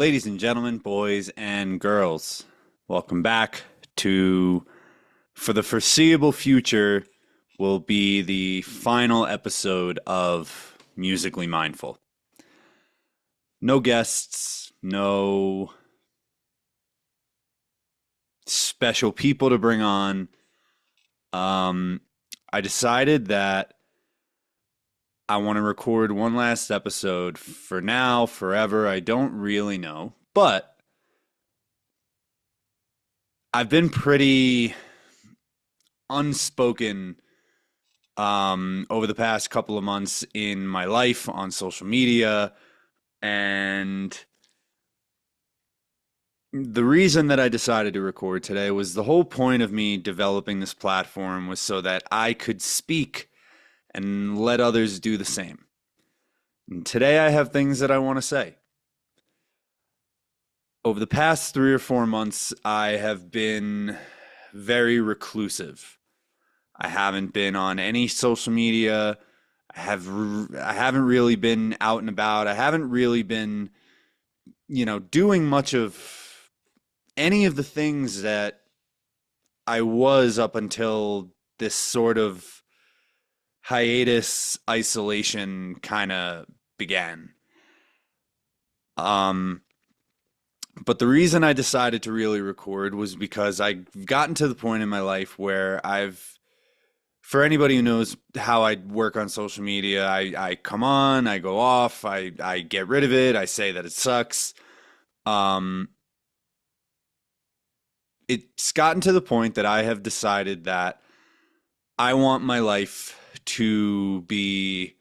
Ladies and gentlemen, boys and girls, welcome back to, for the foreseeable future, will be the final episode of Musically Mindful. No guests, no special people to bring on. I decided that I want to record one last episode for now, forever. I don't really know, but I've been pretty unspoken over the past couple of months in my life on social media. And the reason that I decided to record today was the whole point of me developing this platform was so that I could speak and let others do the same. And today I have things that I want to say. Over the past 3 or 4 months, I have been very reclusive. I haven't been on any social media. I haven't really been out and about. I haven't really been, doing much of any of the things that I was up until this sort of hiatus isolation kind of began. But the reason I decided to really record was because I've gotten to the point in my life where for anybody who knows how I work on social media, I come on, I go off, I get rid of it, I say that it sucks. It's gotten to the point that I have decided that I want my life to be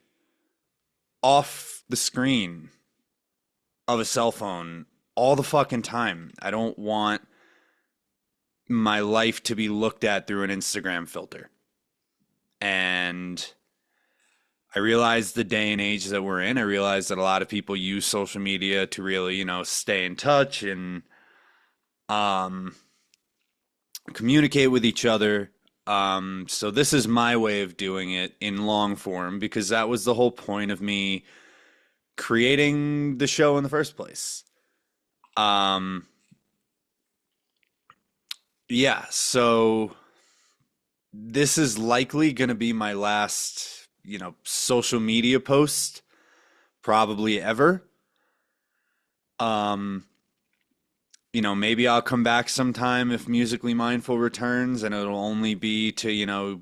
off the screen of a cell phone all the fucking time. I don't want my life to be looked at through an Instagram filter. And I realize the day and age that we're in. I realize that a lot of people use social media to really, stay in touch and communicate with each other. So this is my way of doing it in long form because that was the whole point of me creating the show in the first place. So this is likely going to be my last, social media post probably ever. Maybe I'll come back sometime if Musically Mindful returns and it'll only be to,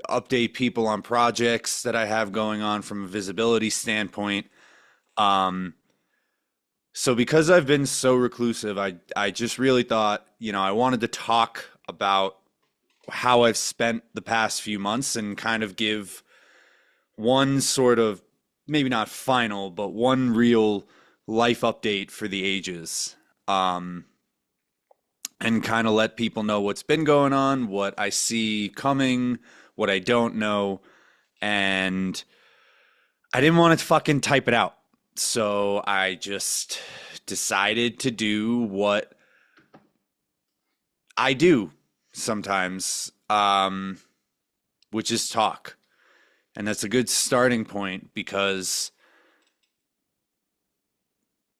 update people on projects that I have going on from a visibility standpoint. So because I've been so reclusive, I just really thought, I wanted to talk about how I've spent the past few months and kind of give one sort of, maybe not final, but one real life update for the ages. And kind of let people know what's been going on, what I see coming, what I don't know. And I didn't want to fucking type it out. So I just decided to do what I do sometimes, which is talk. And that's a good starting point because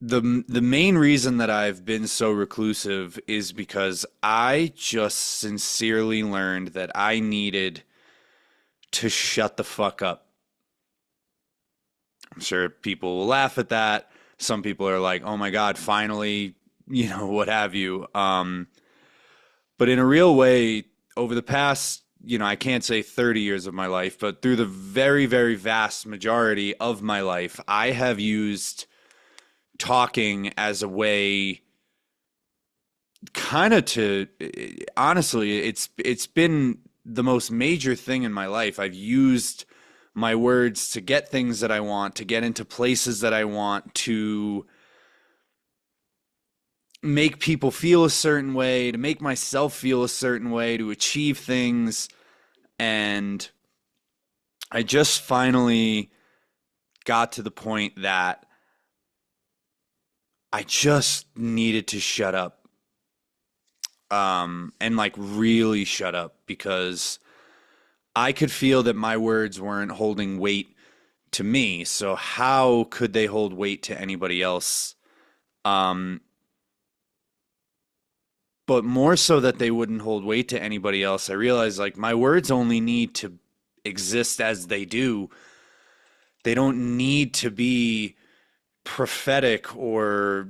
the main reason that I've been so reclusive is because I just sincerely learned that I needed to shut the fuck up. I'm sure people will laugh at that. Some people are like, oh my God, finally, what have you. But in a real way, over the past, I can't say 30 years of my life, but through the very, very vast majority of my life, I have used talking as a way kind of to, honestly, it's been the most major thing in my life. I've used my words to get things that I want, to get into places that I want, to make people feel a certain way, to make myself feel a certain way, to achieve things. And I just finally got to the point that I just needed to shut up. And like really shut up because I could feel that my words weren't holding weight to me. So how could they hold weight to anybody else? Um, but more so that they wouldn't hold weight to anybody else. I realized like my words only need to exist as they do. They don't need to be prophetic or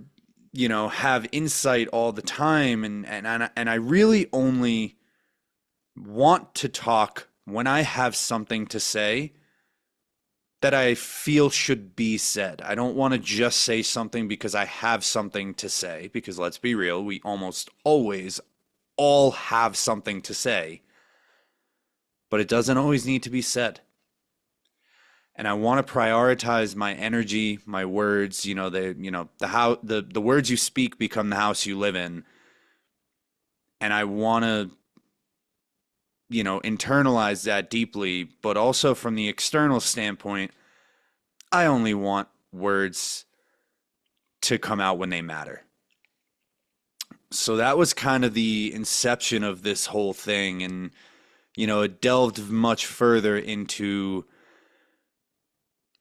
have insight all the time, and I really only want to talk when I have something to say that I feel should be said. I don't want to just say something because I have something to say, because let's be real, we almost always all have something to say, but it doesn't always need to be said. And I want to prioritize my energy, my words, the words you speak become the house you live in. And I want to, internalize that deeply, but also from the external standpoint, I only want words to come out when they matter. So that was kind of the inception of this whole thing. And, it delved much further into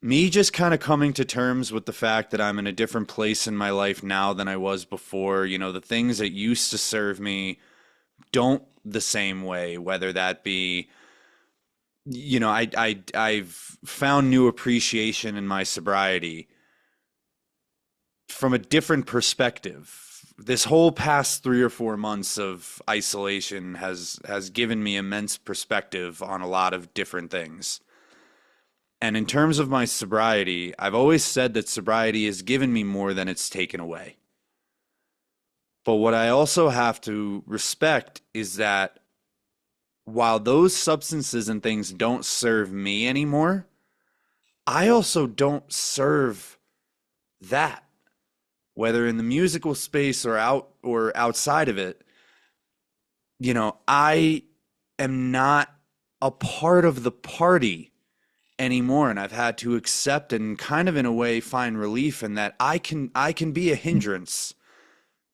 me just kind of coming to terms with the fact that I'm in a different place in my life now than I was before. The things that used to serve me don't the same way, whether that be, I've found new appreciation in my sobriety from a different perspective. This whole past 3 or 4 months of isolation has given me immense perspective on a lot of different things. And in terms of my sobriety, I've always said that sobriety has given me more than it's taken away. But what I also have to respect is that while those substances and things don't serve me anymore, I also don't serve that, whether in the musical space or outside of it. I am not a part of the party anymore, and I've had to accept and kind of in a way find relief in that I can be a hindrance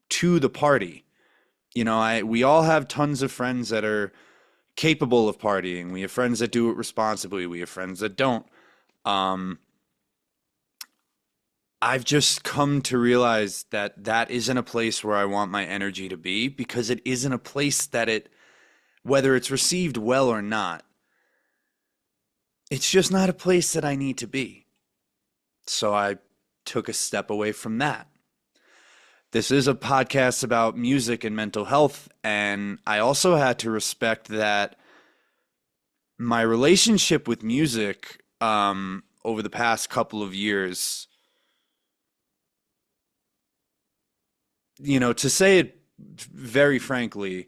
to the party. We all have tons of friends that are capable of partying. We have friends that do it responsibly. We have friends that don't. Um, I've just come to realize that that isn't a place where I want my energy to be, because it isn't a place that whether it's received well or not, it's just not a place that I need to be. So I took a step away from that. This is a podcast about music and mental health, and I also had to respect that my relationship with music over the past couple of years, to say it very frankly,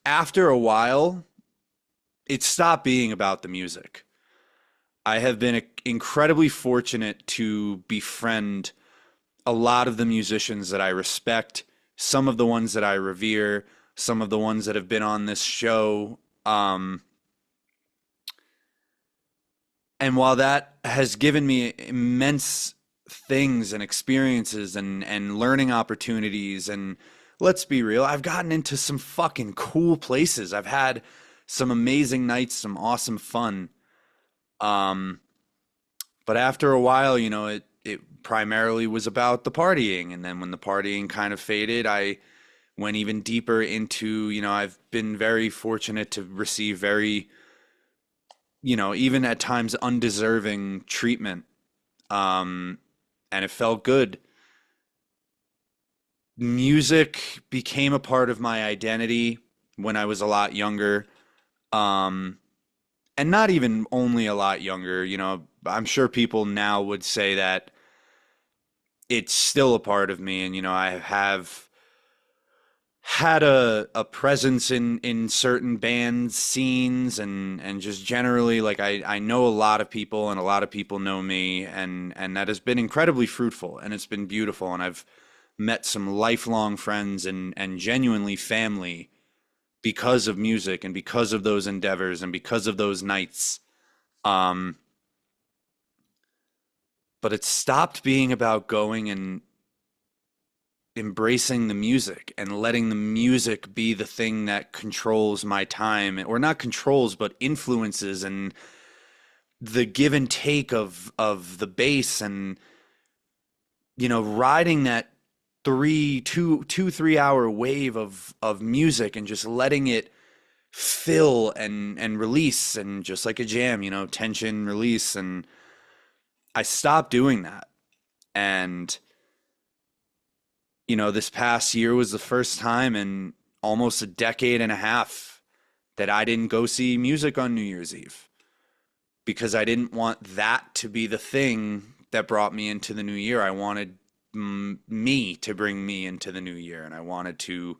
after a while, it stopped being about the music. I have been incredibly fortunate to befriend a lot of the musicians that I respect, some of the ones that I revere, some of the ones that have been on this show. And while that has given me immense things and experiences and learning opportunities, and let's be real, I've gotten into some fucking cool places. I've had some amazing nights, some awesome fun. Um, but after a while, it primarily was about the partying. And then when the partying kind of faded, I went even deeper into, I've been very fortunate to receive very, even at times undeserving treatment. And it felt good. Music became a part of my identity when I was a lot younger. Um, and not even only a lot younger, I'm sure people now would say that it's still a part of me. And, I have had a presence in certain band scenes and just generally, like, I know a lot of people and a lot of people know me, and that has been incredibly fruitful, and it's been beautiful. And I've met some lifelong friends and genuinely family because of music and because of those endeavors and because of those nights. Um, but it stopped being about going and embracing the music and letting the music be the thing that controls my time, or not controls, but influences, and the give and take of the bass, and riding that two, 3 hour wave of music and just letting it fill and release, and just like a jam, tension release. And I stopped doing that. And, this past year was the first time in almost a decade and a half that I didn't go see music on New Year's Eve, because I didn't want that to be the thing that brought me into the new year. I wanted me to bring me into the new year, and I wanted to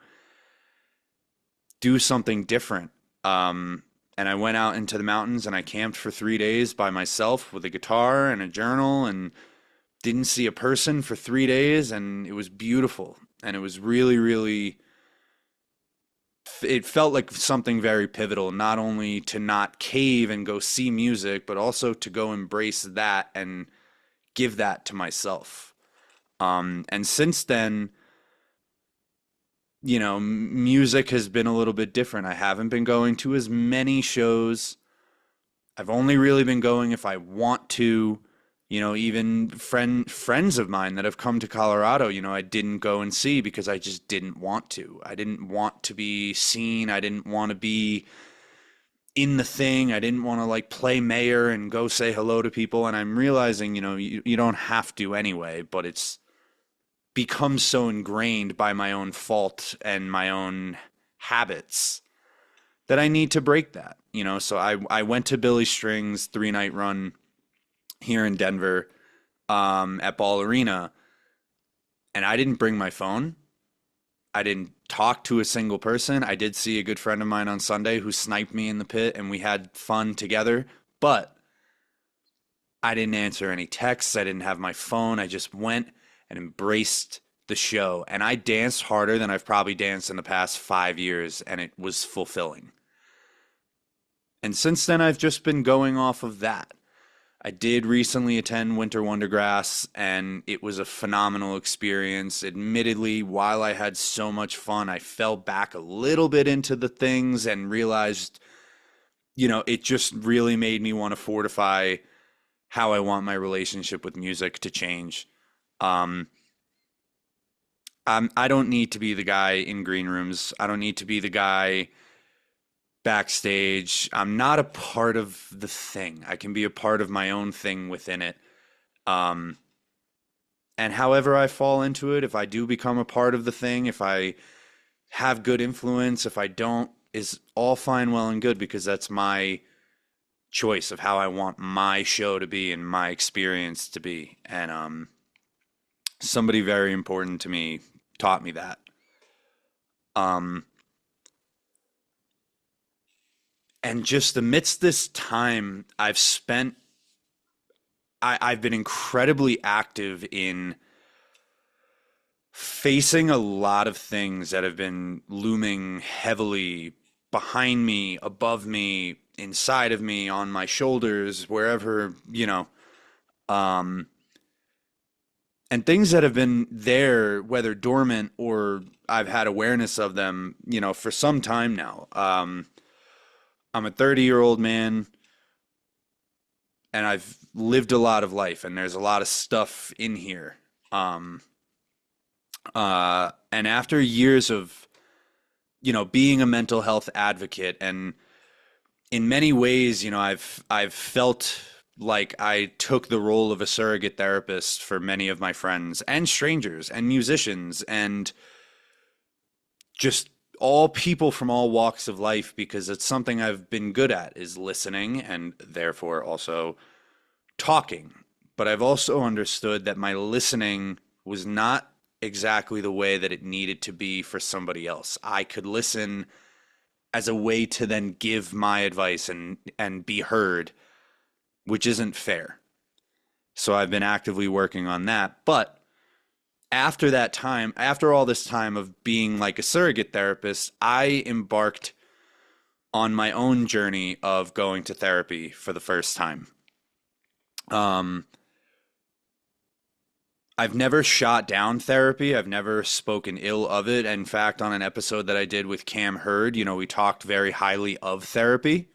do something different. And I went out into the mountains and I camped for 3 days by myself with a guitar and a journal, and didn't see a person for 3 days. And it was beautiful. And it was really, really, it felt like something very pivotal, not only to not cave and go see music, but also to go embrace that and give that to myself. And since then, music has been a little bit different. I haven't been going to as many shows. I've only really been going if I want to. Even friends of mine that have come to Colorado, I didn't go and see because I just didn't want to. I didn't want to be seen. I didn't want to be in the thing. I didn't want to like play mayor and go say hello to people. And I'm realizing, you don't have to anyway, but it's become so ingrained by my own fault and my own habits that I need to break that. So I went to Billy String's 3-night run here in Denver, at Ball Arena, and I didn't bring my phone. I didn't talk to a single person. I did see a good friend of mine on Sunday who sniped me in the pit, and we had fun together, but I didn't answer any texts. I didn't have my phone. I just went and embraced the show. And I danced harder than I've probably danced in the past 5 years, and it was fulfilling. And since then, I've just been going off of that. I did recently attend Winter Wondergrass, and it was a phenomenal experience. Admittedly, while I had so much fun, I fell back a little bit into the things and realized, it just really made me want to fortify how I want my relationship with music to change. I don't need to be the guy in green rooms. I don't need to be the guy backstage. I'm not a part of the thing. I can be a part of my own thing within it. And however I fall into it, if I do become a part of the thing, if I have good influence, if I don't, is all fine, well, and good, because that's my choice of how I want my show to be and my experience to be. And somebody very important to me taught me that. And just amidst this time I've spent, I've been incredibly active in facing a lot of things that have been looming heavily behind me, above me, inside of me, on my shoulders, wherever, and things that have been there, whether dormant or I've had awareness of them, for some time now. I'm a 30-year-old man, and I've lived a lot of life, and there's a lot of stuff in here. And after years of, being a mental health advocate, and in many ways, I've felt like I took the role of a surrogate therapist for many of my friends and strangers and musicians and just all people from all walks of life, because it's something I've been good at, is listening and therefore also talking. But I've also understood that my listening was not exactly the way that it needed to be for somebody else. I could listen as a way to then give my advice and be heard, which isn't fair. So I've been actively working on that. But after that time, after all this time of being like a surrogate therapist, I embarked on my own journey of going to therapy for the first time. I've never shot down therapy. I've never spoken ill of it. In fact, on an episode that I did with Cam Hurd, we talked very highly of therapy.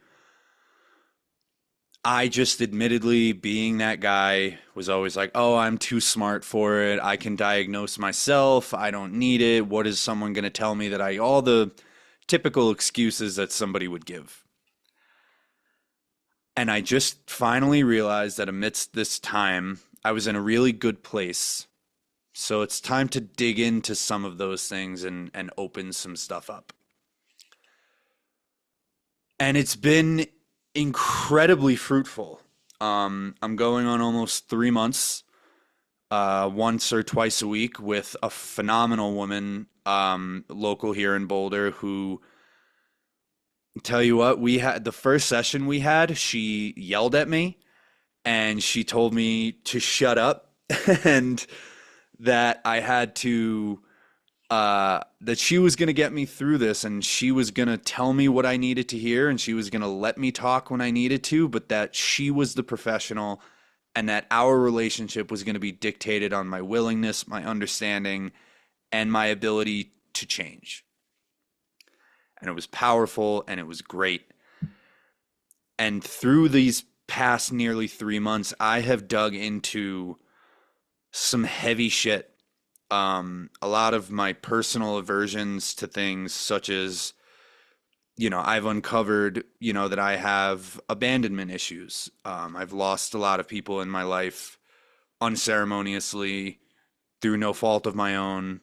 I just admittedly, being that guy, was always like, oh, I'm too smart for it. I can diagnose myself. I don't need it. What is someone going to tell me that all the typical excuses that somebody would give. And I just finally realized that amidst this time, I was in a really good place. So it's time to dig into some of those things and open some stuff up. And it's been incredibly fruitful. I'm going on almost 3 months, once or twice a week with a phenomenal woman, local here in Boulder, who, tell you what, we had the first session we had, she yelled at me and she told me to shut up and that I had to that she was going to get me through this, and she was going to tell me what I needed to hear, and she was going to let me talk when I needed to, but that she was the professional and that our relationship was going to be dictated on my willingness, my understanding, and my ability to change. And it was powerful and it was great. And through these past nearly 3 months, I have dug into some heavy shit. A lot of my personal aversions to things, such as, I've uncovered, that I have abandonment issues. I've lost a lot of people in my life unceremoniously through no fault of my own,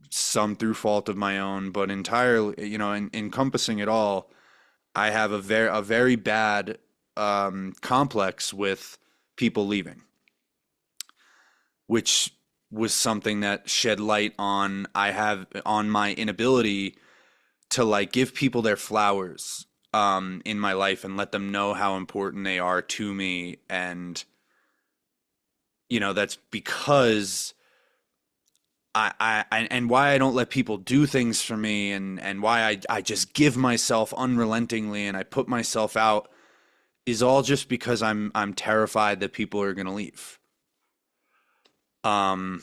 some through fault of my own, but entirely, encompassing it all, I have a very bad complex with people leaving, which was something that shed light on my inability to like give people their flowers in my life and let them know how important they are to me. And that's because and why I don't let people do things for me, and why I just give myself unrelentingly and I put myself out, is all just because I'm terrified that people are going to leave. Um,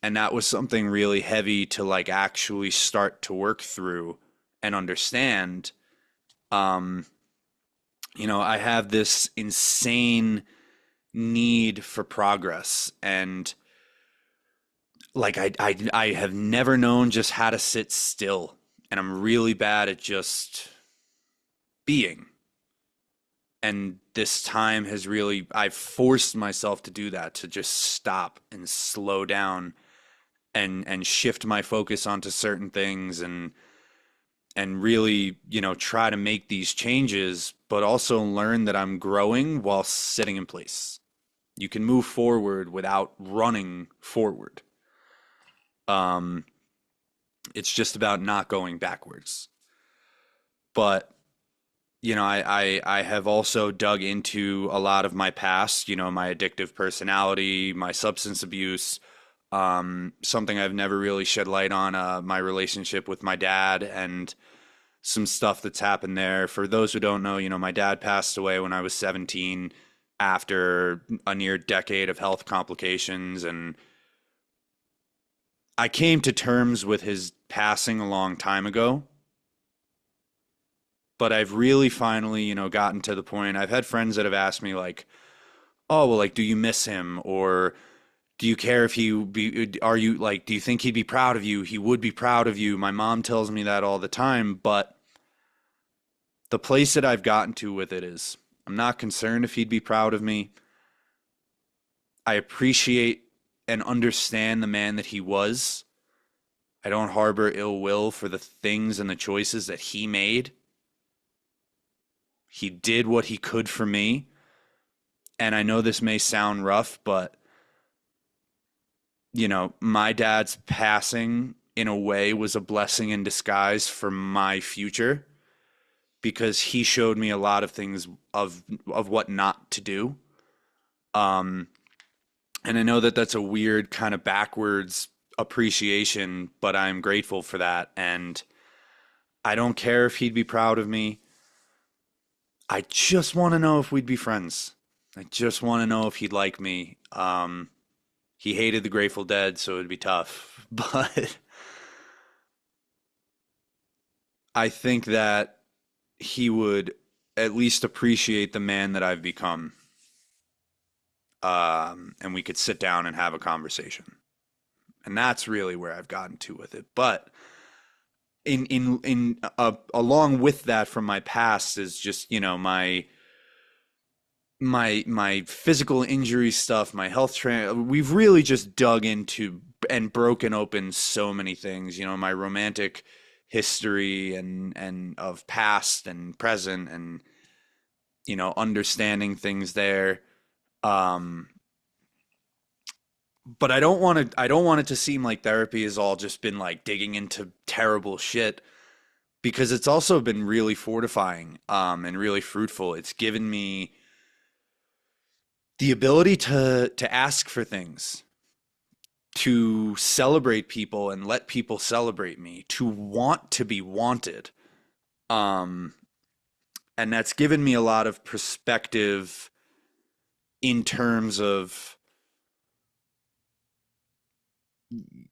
and that was something really heavy to like actually start to work through and understand. Um, I have this insane need for progress, and like I have never known just how to sit still, and I'm really bad at just being. And this time has really, I've forced myself to do that, to just stop and slow down and shift my focus onto certain things, and really, try to make these changes, but also learn that I'm growing while sitting in place. You can move forward without running forward. Um, it's just about not going backwards. But I have also dug into a lot of my past, my addictive personality, my substance abuse, something I've never really shed light on, my relationship with my dad, and some stuff that's happened there. For those who don't know, my dad passed away when I was 17 after a near decade of health complications. And I came to terms with his passing a long time ago, but I've really finally, gotten to the point. I've had friends that have asked me like, "Oh, well, like, do you miss him, or do you care if are you like, do you think he'd be proud of you? He would be proud of you." My mom tells me that all the time, but the place that I've gotten to with it is I'm not concerned if he'd be proud of me. I appreciate and understand the man that he was. I don't harbor ill will for the things and the choices that he made. He did what he could for me. And I know this may sound rough, but my dad's passing in a way was a blessing in disguise for my future, because he showed me a lot of things of what not to do. Um, and I know that that's a weird kind of backwards appreciation, but I'm grateful for that. And I don't care if he'd be proud of me. I just want to know if we'd be friends. I just want to know if he'd like me. He hated the Grateful Dead, so it'd be tough. But I think that he would at least appreciate the man that I've become, and we could sit down and have a conversation. And that's really where I've gotten to with it. But along with that from my past is just, my physical injury stuff, my we've really just dug into and broken open so many things, my romantic history and of past and present, and understanding things there. Um, but I don't want it to seem like therapy has all just been like digging into terrible shit, because it's also been really fortifying, and really fruitful. It's given me the ability to ask for things, to celebrate people and let people celebrate me, to want to be wanted. Um, and that's given me a lot of perspective in terms of,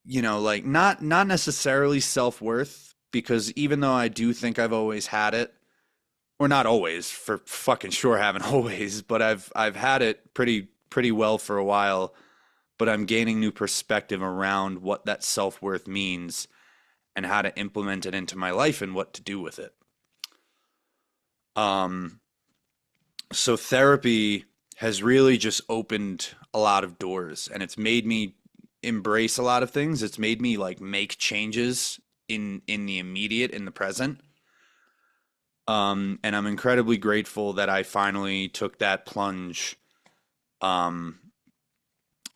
like not necessarily self-worth, because even though I do think I've always had it, or not always, for fucking sure haven't always, but I've had it pretty well for a while, but I'm gaining new perspective around what that self-worth means and how to implement it into my life and what to do with it. Um, so therapy has really just opened a lot of doors, and it's made me embrace a lot of things. It's made me like make changes in the immediate, in the present. And I'm incredibly grateful that I finally took that plunge. Um,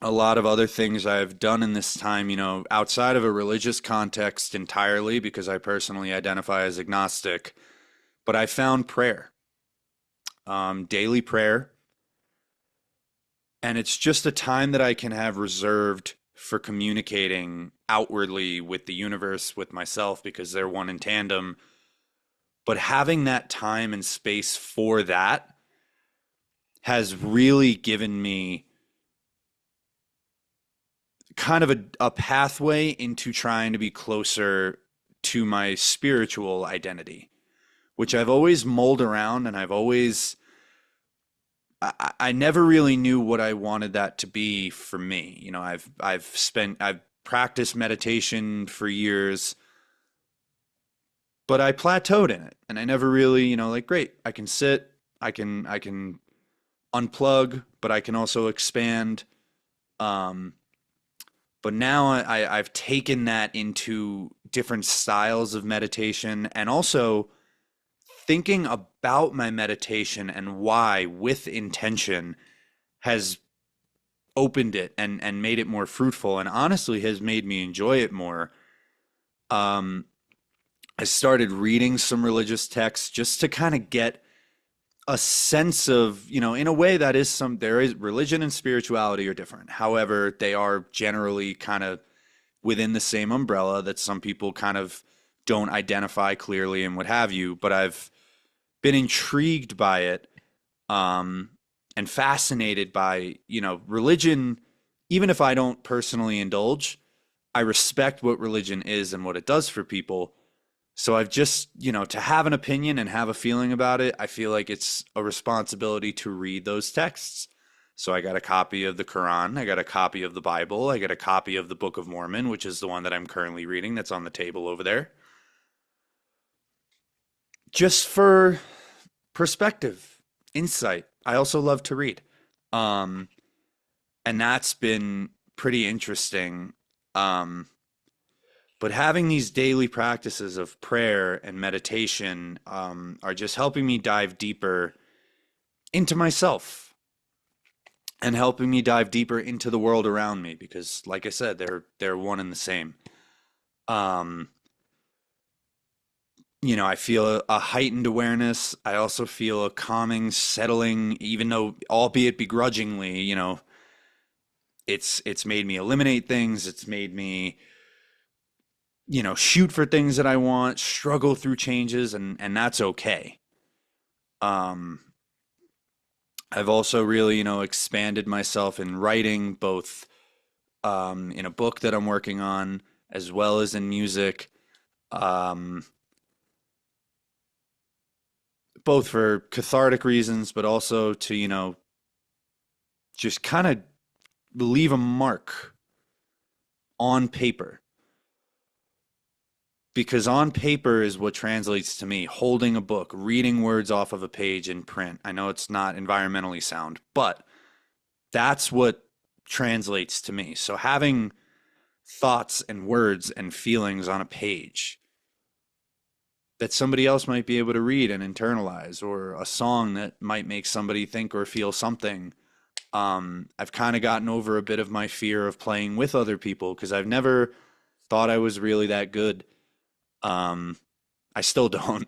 a lot of other things I've done in this time, outside of a religious context entirely, because I personally identify as agnostic, but I found prayer, daily prayer. And it's just a time that I can have reserved for communicating outwardly with the universe, with myself, because they're one in tandem. But having that time and space for that has really given me kind of a pathway into trying to be closer to my spiritual identity, which I've always mulled around, and I never really knew what I wanted that to be for me. I've practiced meditation for years, but I plateaued in it, and I never really, like, great, I can sit, I can unplug, but I can also expand. Um, but now I've taken that into different styles of meditation, and also thinking about my meditation and why with intention has opened it and made it more fruitful, and honestly has made me enjoy it more. Um, I started reading some religious texts just to kind of get a sense of, in a way that there is religion and spirituality are different. However, they are generally kind of within the same umbrella that some people kind of don't identify clearly and what have you. But I've been intrigued by it, um, and fascinated by, religion. Even if I don't personally indulge, I respect what religion is and what it does for people. So I've just, to have an opinion and have a feeling about it, I feel like it's a responsibility to read those texts. So I got a copy of the Quran, I got a copy of the Bible, I got a copy of the Book of Mormon, which is the one that I'm currently reading that's on the table over there, just for perspective, insight. I also love to read. Um, and that's been pretty interesting. Um, but having these daily practices of prayer and meditation, are just helping me dive deeper into myself and helping me dive deeper into the world around me, because, like I said, they're one and the same. Um, I feel a heightened awareness. I also feel a calming, settling, even though, albeit begrudgingly, it's made me eliminate things. It's made me, shoot for things that I want, struggle through changes, and that's okay. Um, I've also really, expanded myself in writing, both, in a book that I'm working on, as well as in music. Um, both for cathartic reasons, but also to, just kind of leave a mark on paper. Because on paper is what translates to me, holding a book, reading words off of a page in print. I know it's not environmentally sound, but that's what translates to me. So having thoughts and words and feelings on a page that somebody else might be able to read and internalize, or a song that might make somebody think or feel something. I've kind of gotten over a bit of my fear of playing with other people because I've never thought I was really that good. Um, I still don't,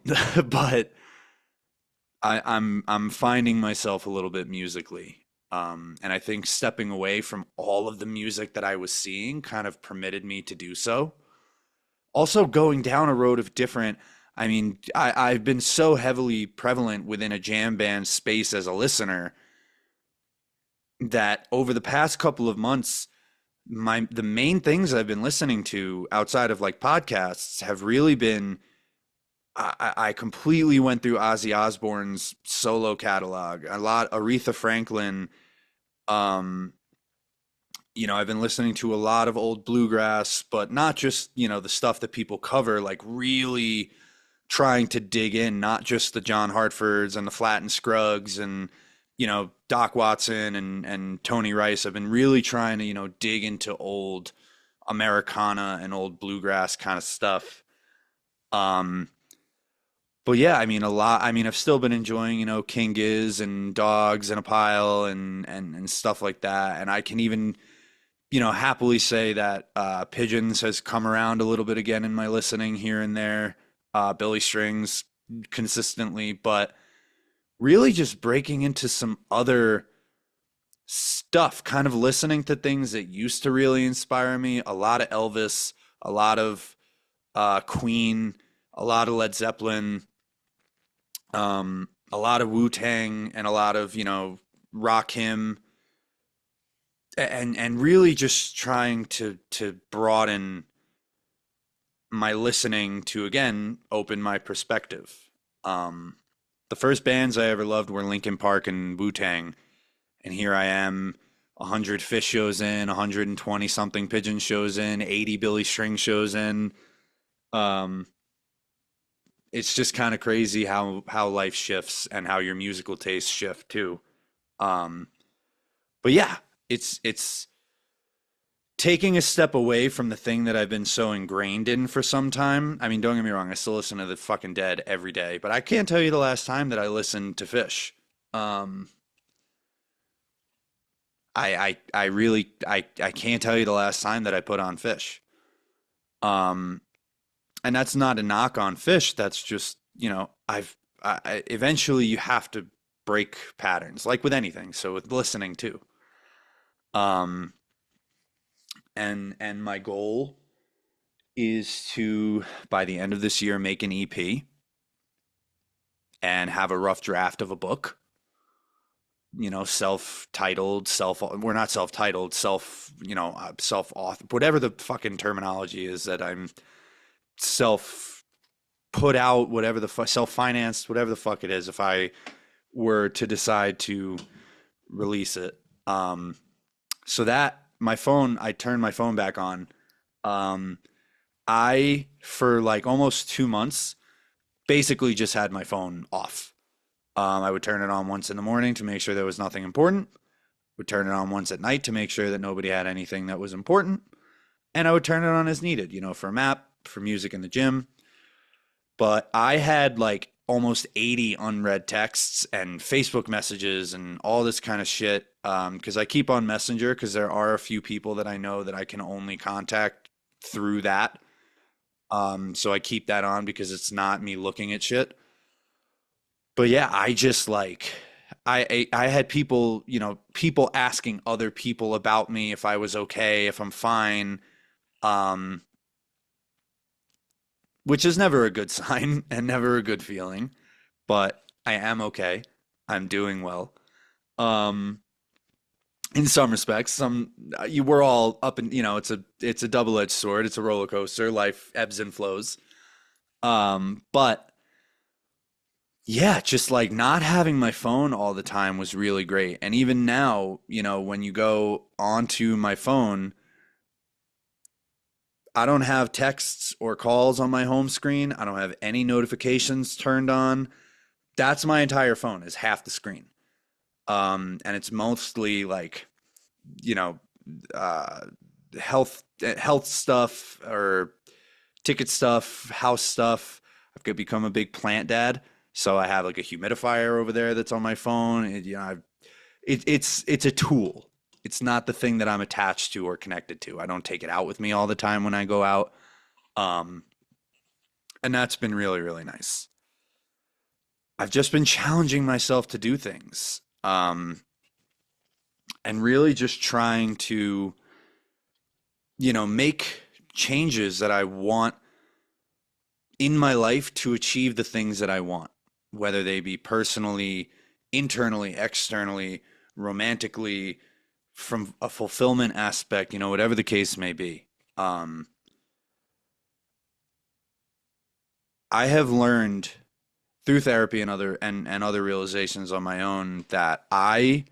but I'm finding myself a little bit musically. And I think stepping away from all of the music that I was seeing kind of permitted me to do so. Also, going down a road of different, I mean, I've been so heavily prevalent within a jam band space as a listener that over the past couple of months, the main things I've been listening to outside of like podcasts have really been I completely went through Ozzy Osbourne's solo catalog, a lot Aretha Franklin. Um, I've been listening to a lot of old bluegrass, but not just, the stuff that people cover, like really trying to dig in, not just the John Hartfords and the Flatt and Scruggs and, Doc Watson and Tony Rice. I've been really trying to, dig into old Americana and old bluegrass kind of stuff. Um, but yeah, I mean, a lot. I mean, I've still been enjoying, King Giz and Dogs in a Pile and stuff like that. And I can even, happily say that Pigeons has come around a little bit again in my listening here and there. Billy Strings consistently, but really just breaking into some other stuff, kind of listening to things that used to really inspire me. A lot of Elvis, a lot of Queen, a lot of Led Zeppelin, a lot of Wu Tang, and a lot of Rakim, and really just trying to broaden my listening to again open my perspective. The first bands I ever loved were Linkin Park and Wu Tang, and here I am, 100 Fish shows in, 120 something Pigeon shows in, 80 Billy String shows in. Um, it's just kind of crazy how life shifts and how your musical tastes shift too. Um, but yeah, it's taking a step away from the thing that I've been so ingrained in for some time. I mean, don't get me wrong, I still listen to the fucking Dead every day, but I can't tell you the last time that I listened to Fish. Um, I really I can't tell you the last time that I put on Fish. Um, and that's not a knock on Fish. That's just, eventually you have to break patterns, like with anything. So with listening too. Um, and my goal is to, by the end of this year, make an EP and have a rough draft of a book. Self-titled, we're not self-titled, self-author, whatever the fucking terminology is that I'm self put out, whatever the fuck, self-financed, whatever the fuck it is, if I were to decide to release it. So that I turned my phone back on. Um, for like almost 2 months, basically just had my phone off. I would turn it on once in the morning to make sure there was nothing important. Would turn it on once at night to make sure that nobody had anything that was important. And I would turn it on as needed, for a map, for music in the gym. But I had like almost 80 unread texts and Facebook messages and all this kind of shit. Because I keep on Messenger because there are a few people that I know that I can only contact through that. So I keep that on because it's not me looking at shit. But yeah, I just like I had people, people asking other people about me, if I was okay, if I'm fine, um, which is never a good sign and never a good feeling. But I am okay. I'm doing well. Um, in some respects, you we're all up and it's a double-edged sword. It's a roller coaster. Life ebbs and flows. But Yeah, just like not having my phone all the time was really great. And even now, when you go onto my phone, I don't have texts or calls on my home screen. I don't have any notifications turned on. That's my entire phone is half the screen. And it's mostly like, you know, uh, health stuff or ticket stuff, house stuff. I've become a big plant dad, so I have like a humidifier over there that's on my phone. It's a tool. It's not the thing that I'm attached to or connected to. I don't take it out with me all the time when I go out. Um, and that's been really, really nice. I've just been challenging myself to do things. And really just trying to, make changes that I want in my life to achieve the things that I want, whether they be personally, internally, externally, romantically, from a fulfillment aspect, whatever the case may be. Um, I have learned through therapy and other realizations on my own that I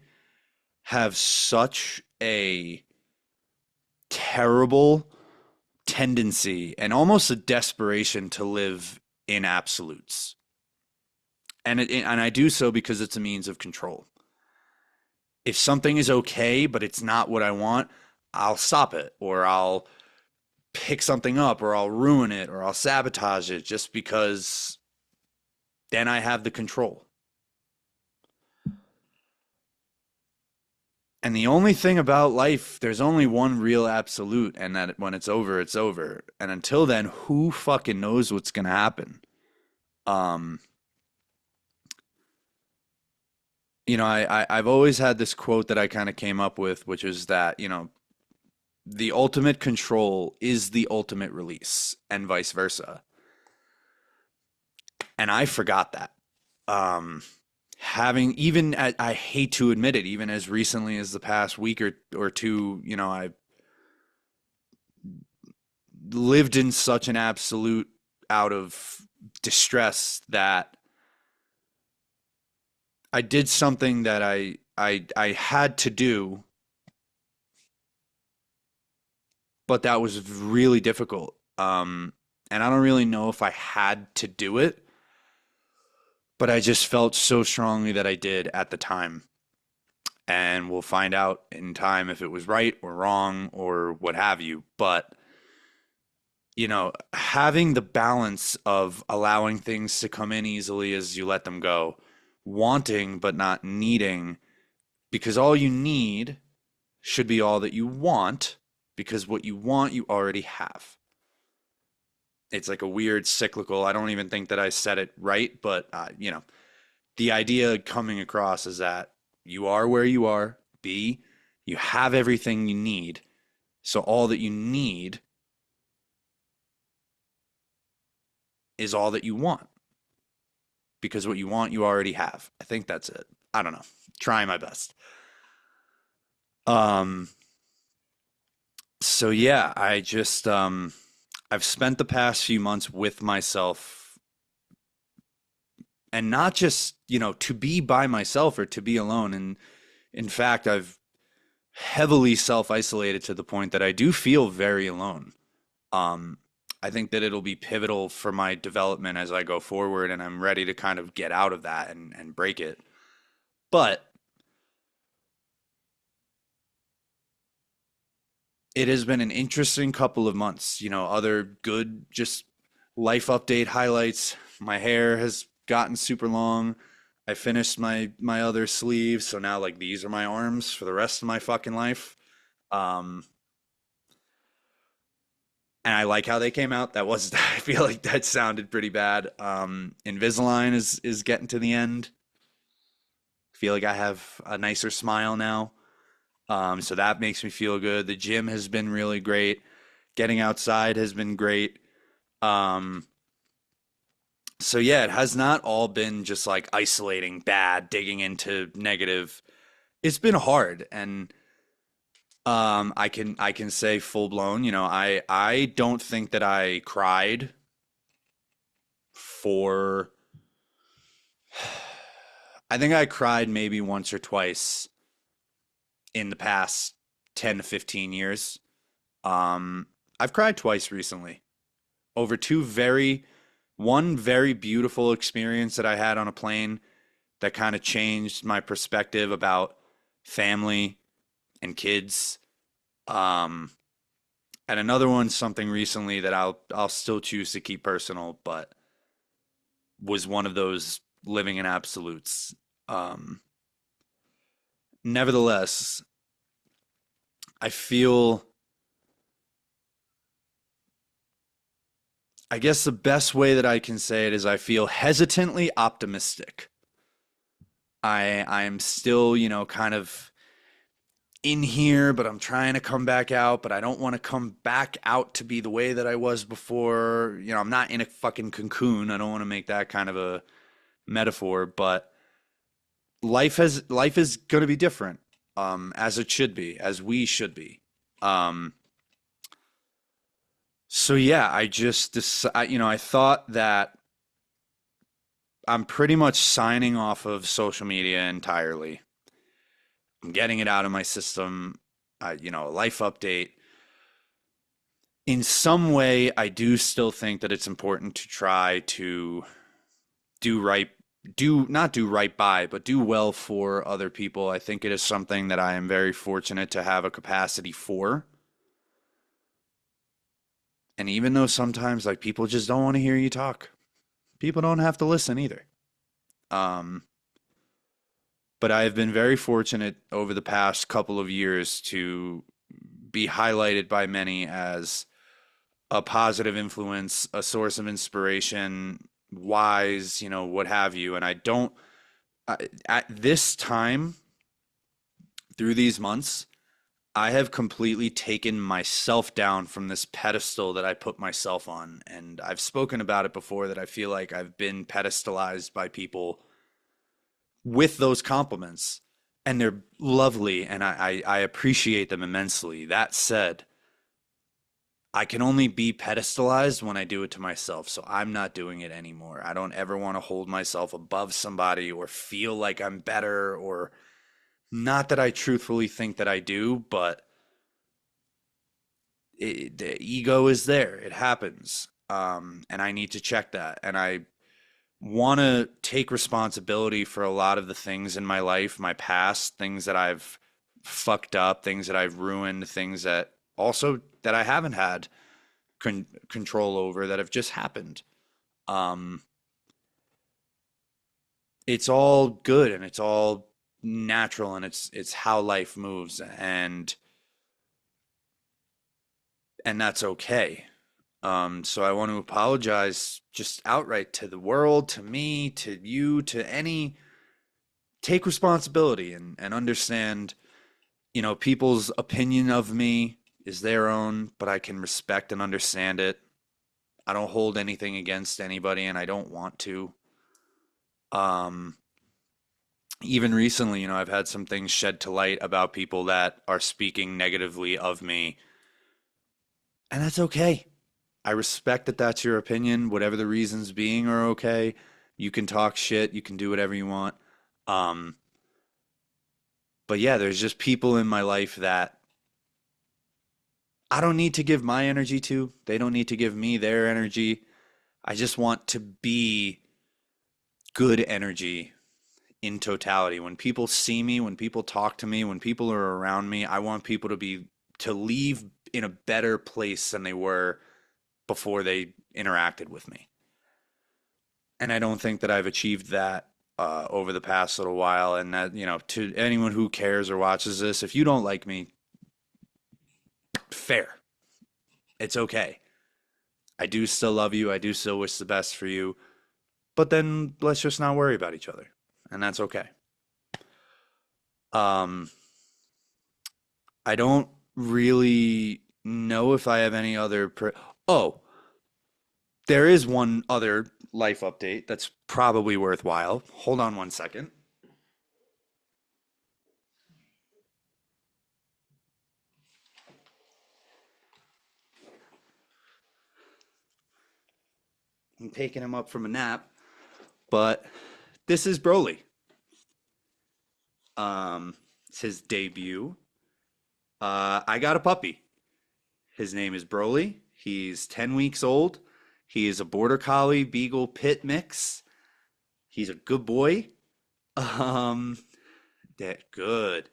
have such a terrible tendency and almost a desperation to live in absolutes. And I do so because it's a means of control. If something is okay but it's not what I want, I'll stop it or I'll pick something up or I'll ruin it or I'll sabotage it just because then I have the control. And the only thing about life, there's only one real absolute, and that when it's over, it's over. And until then, who fucking knows what's gonna happen? Um, I've always had this quote that I kind of came up with, which is that, the ultimate control is the ultimate release, and vice versa. And I forgot that. Um, Having even I hate to admit it, even as recently as the past week or two, I lived in such an absolute out of distress that I did something that I had to do, but that was really difficult. And I don't really know if I had to do it, but I just felt so strongly that I did at the time. And we'll find out in time if it was right or wrong or what have you. But, having the balance of allowing things to come in easily as you let them go, wanting but not needing, because all you need should be all that you want, because what you want, you already have. It's like a weird cyclical. I don't even think that I said it right, but, the idea coming across is that you are where you are, B, you have everything you need. So all that you need is all that you want because what you want, you already have. I think that's it. I don't know. Trying my best. Um, so yeah, I've spent the past few months with myself and not just, to be by myself or to be alone. And in fact, I've heavily self-isolated to the point that I do feel very alone. Um, I think that it'll be pivotal for my development as I go forward, and I'm ready to kind of get out of that and break it. But it has been an interesting couple of months. Other good, just life update highlights. My hair has gotten super long. I finished my other sleeve, so now like these are my arms for the rest of my fucking life. Um, and I like how they came out. That was I feel like that sounded pretty bad. Invisalign is getting to the end. I feel like I have a nicer smile now. So that makes me feel good. The gym has been really great. Getting outside has been great. Um, so yeah, it has not all been just like isolating, bad, digging into negative. It's been hard, and I can say full blown. I don't think that I cried for I think I cried maybe once or twice in the past 10 to 15 years. Um, I've cried twice recently over one very beautiful experience that I had on a plane that kind of changed my perspective about family and kids. Um, and another one, something recently that I'll still choose to keep personal, but was one of those living in absolutes. Um, Nevertheless, I feel, I guess the best way that I can say it is I feel hesitantly optimistic. I'm still, kind of in here, but I'm trying to come back out, but I don't want to come back out to be the way that I was before. I'm not in a fucking cocoon. I don't want to make that kind of a metaphor, but life is going to be different, as it should be, as we should be. Um, so yeah, I thought that I'm pretty much signing off of social media entirely. I'm getting it out of my system. A life update. In some way, I do still think that it's important to try to do right, do not do right by, but do well for other people. I think it is something that I am very fortunate to have a capacity for. And even though sometimes like people just don't want to hear you talk, people don't have to listen either. Um, but I have been very fortunate over the past couple of years to be highlighted by many as a positive influence, a source of inspiration, wise, what have you. And I don't, at this time, through these months, I have completely taken myself down from this pedestal that I put myself on. And I've spoken about it before that I feel like I've been pedestalized by people with those compliments. And they're lovely, and I appreciate them immensely. That said, I can only be pedestalized when I do it to myself, so I'm not doing it anymore. I don't ever want to hold myself above somebody or feel like I'm better, or not that I truthfully think that I do, but the ego is there. It happens. And I need to check that. And I want to take responsibility for a lot of the things in my life, my past, things that I've fucked up, things that I've ruined, things that also that I haven't had control over that have just happened. Um, it's all good and it's all natural, and it's how life moves, and that's okay. So I want to apologize just outright to the world, to me, to you, to any. Take responsibility and understand, people's opinion of me is their own, but I can respect and understand it. I don't hold anything against anybody, and I don't want to. Um, Even recently, I've had some things shed to light about people that are speaking negatively of me, and that's okay. I respect that that's your opinion, whatever the reasons being are okay. You can talk shit, you can do whatever you want. Um, but yeah, there's just people in my life that I don't need to give my energy to. They don't need to give me their energy. I just want to be good energy in totality. When people see me, when people talk to me, when people are around me, I want people to leave in a better place than they were before they interacted with me. And I don't think that I've achieved that over the past little while. And that, to anyone who cares or watches this, if you don't like me, fair. It's okay. I do still love you. I do still wish the best for you. But then let's just not worry about each other. And that's okay. Um, I don't really know if I have any other. Oh, there is one other life update that's probably worthwhile. Hold on one second. I'm taking him up from a nap, but this is Broly. It's his debut. I got a puppy. His name is Broly. He's 10 weeks old. He is a border collie beagle pit mix. He's a good boy. Um, that good.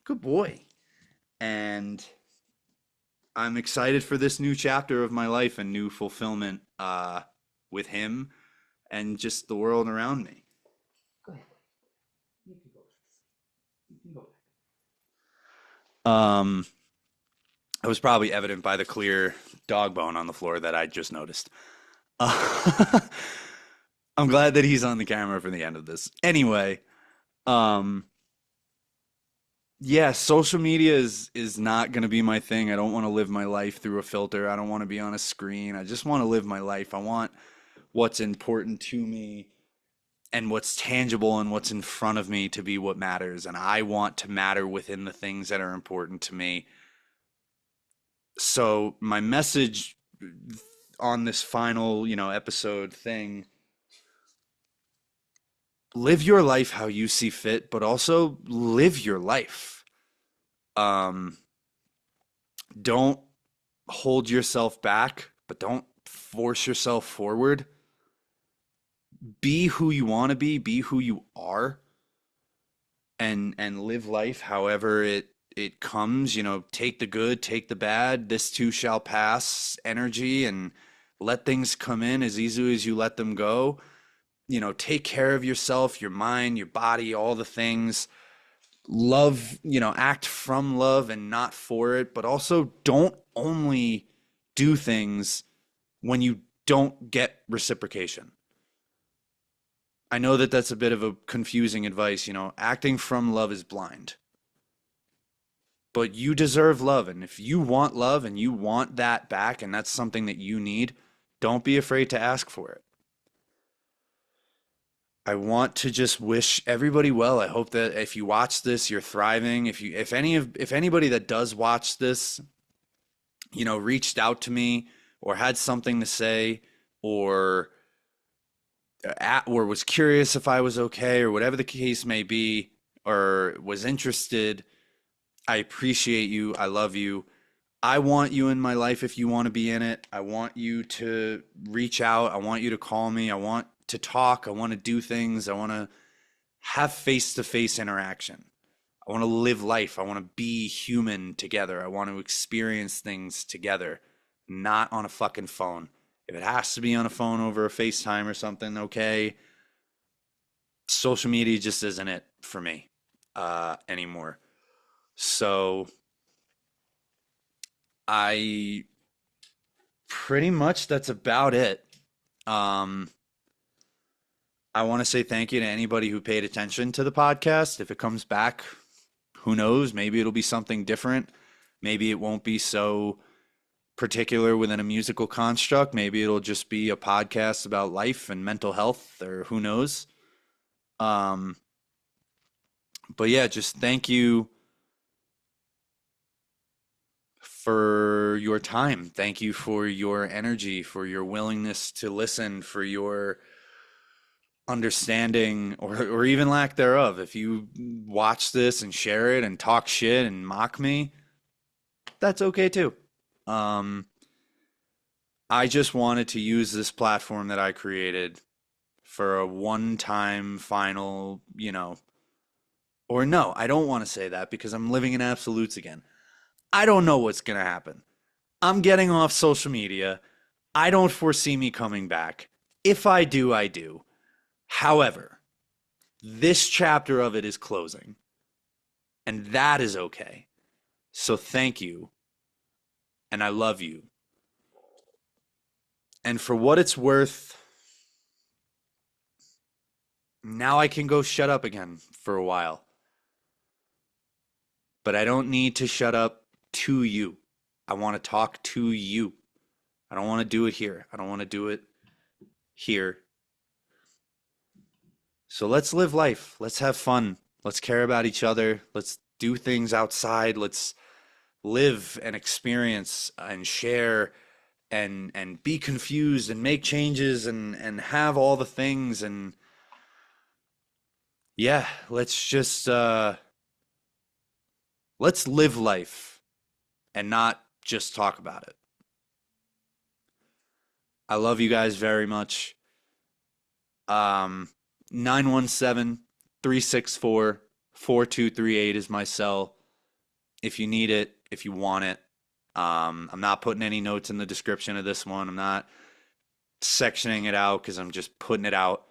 Good boy. And I'm excited for this new chapter of my life and new fulfillment with him and just the world around me. Go ahead. You can go. You can go. It was probably evident by the clear dog bone on the floor that I just noticed. Uh, I'm glad that he's on the camera for the end of this. Anyway, um, yeah, social media is not going to be my thing. I don't want to live my life through a filter. I don't want to be on a screen. I just want to live my life. I want what's important to me and what's tangible and what's in front of me to be what matters. And I want to matter within the things that are important to me. So my message on this final, episode thing, live your life how you see fit, but also live your life. Um, don't hold yourself back, but don't force yourself forward. Be who you want to be who you are, and live life however it comes. Take the good, take the bad. This too shall pass energy, and let things come in as easily as you let them go. Take care of yourself, your mind, your body, all the things. Love, act from love and not for it, but also don't only do things when you don't get reciprocation. I know that that's a bit of a confusing advice, acting from love is blind. But you deserve love, and if you want love and you want that back and that's something that you need, don't be afraid to ask for it. I want to just wish everybody well. I hope that if you watch this, you're thriving. If anybody that does watch this, reached out to me or had something to say, or or was curious if I was okay, or whatever the case may be, or was interested, I appreciate you. I love you. I want you in my life if you want to be in it. I want you to reach out. I want you to call me. I want to talk. I want to do things. I want to have face-to-face interaction. I want to live life. I want to be human together. I want to experience things together, not on a fucking phone. If it has to be on a phone over a FaceTime or something, okay. Social media just isn't it for me anymore. So I pretty much, that's about it. Um, I want to say thank you to anybody who paid attention to the podcast. If it comes back, who knows? Maybe it'll be something different. Maybe it won't be so particular within a musical construct. Maybe it'll just be a podcast about life and mental health, or who knows. Um, but yeah, just thank you for your time. Thank you for your energy, for your willingness to listen, for your understanding, or even lack thereof. If you watch this and share it and talk shit and mock me, that's okay too. Um, I just wanted to use this platform that I created for a one-time final, or no, I don't want to say that because I'm living in absolutes again. I don't know what's going to happen. I'm getting off social media. I don't foresee me coming back. If I do, I do. However, this chapter of it is closing, and that is okay. So thank you, and I love you. And for what it's worth, now I can go shut up again for a while. But I don't need to shut up to you. I want to talk to you. I don't want to do it here. I don't want to do it here. So let's live life. Let's have fun. Let's care about each other. Let's do things outside. Let's live and experience and share and be confused and make changes and have all the things. And yeah, let's just Let's live life and not just talk about it. I love you guys very much. 917 is my cell. If you need it, if you want it. I'm not putting any notes in the description of this one. I'm not sectioning it out because I'm just putting it out.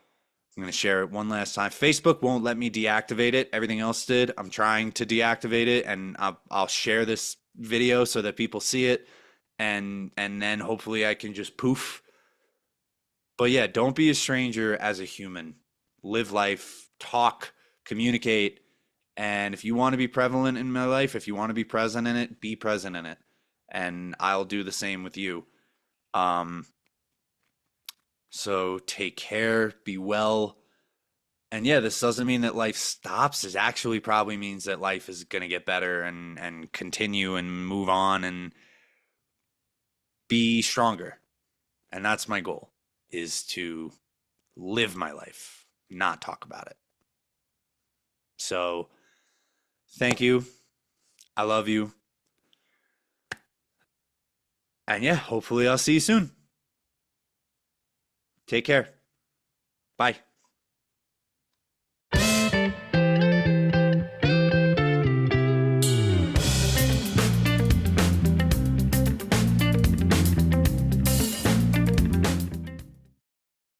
I'm going to share it one last time. Facebook won't let me deactivate it. Everything else did. I'm trying to deactivate it, and I'll share this video so that people see it, and then hopefully I can just poof. But yeah, don't be a stranger as a human. Live life, talk, communicate, and if you want to be prevalent in my life, if you want to be present in it, be present in it, and I'll do the same with you. Um, so take care, be well. And yeah, this doesn't mean that life stops. It actually probably means that life is going to get better and continue and move on and be stronger. And that's my goal, is to live my life, not talk about it. So thank you. I love you. And yeah, hopefully I'll see you soon. Take care. Bye.